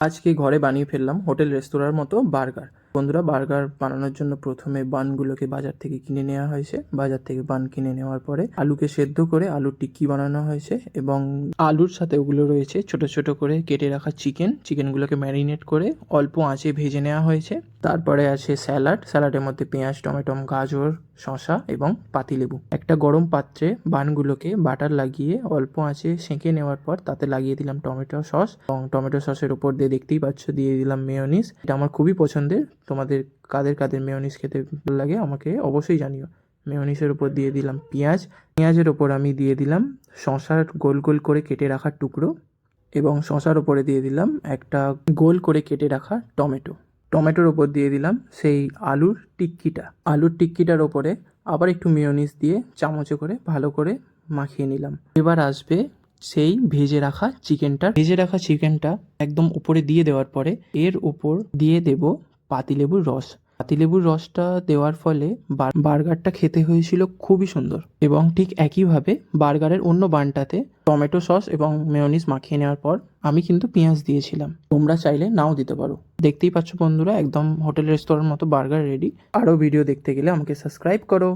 আজকে ঘরে বানিয়ে ফেললাম হোটেল রেস্তোরাঁর মতো বার্গার। বন্ধুরা, বার্গার বানানোর জন্য প্রথমে বানগুলোকে বাজার থেকে কিনে নেওয়া হয়েছে। বাজার থেকে বান কিনে নেওয়ার পরে আলুকে সেদ্ধ করে আলুর টিক্কি বানানো হয়েছে এবং আলুর সাথে ওগুলো রয়েছে ছোট ছোট করে কেটে রাখা চিকেনগুলোকে ম্যারিনেট করে অল্প আঁচে ভেজে নেওয়া হয়েছে। তারপরে আছে স্যালাডের মধ্যে পেঁয়াজ, টমেটো, গাজর, শসা এবং পাতিলেবু। একটা গরম পাত্রে বানগুলোকে বাটার লাগিয়ে অল্প আঁচে সেঁকে নেওয়ার পর তাতে লাগিয়ে দিলাম টমেটো সস এবং টমেটো সসের উপর দিয়ে দেখতেই পাচ্ছ দিয়ে দিলাম মেয়োনিজ। এটা আমার খুবই পছন্দের। তোমাদের কাদের কাদের মেয়োনিজ খেতে ভালো লাগে আমাকে অবশ্যই জানিও। মেয়োনিজের উপর দিয়ে দিলাম পেঁয়াজের ওপর আমি দিয়ে দিলাম শসার গোল গোল করে কেটে রাখার টুকরো এবং শসার ওপরে দিয়ে দিলাম একটা গোল করে কেটে রাখা টমেটোর ওপর দিয়ে দিলাম সেই আলুর টিক্কিটার ওপরে আবার একটু মেয়োনিজ দিয়ে চামচে করে ভালো করে মাখিয়ে নিলাম। এবার আসবে সেই ভেজে রাখা চিকেনটা একদম উপরে দিয়ে দেওয়ার পরে এর উপর দিয়ে দেব পাতিলেবুর রসটা দেওয়ার ফলে বার্গারটা খেতে হয়েছিল খুবই সুন্দর। এবং ঠিক একইভাবে বার্গারের অন্য বানটাতে টমেটো সস এবং মেয়োনিজ মাখিয়ে নেওয়ার পর আমি কিন্তু পেঁয়াজ দিয়েছিলাম, তোমরা চাইলে নাও দিতে পারো। দেখতেই পাচ্ছ বন্ধুরা, একদম হোটেল রেস্তোরাঁর মতো বার্গার রেডি। আরও ভিডিও দেখতে গেলে আমাকে সাবস্ক্রাইব করো।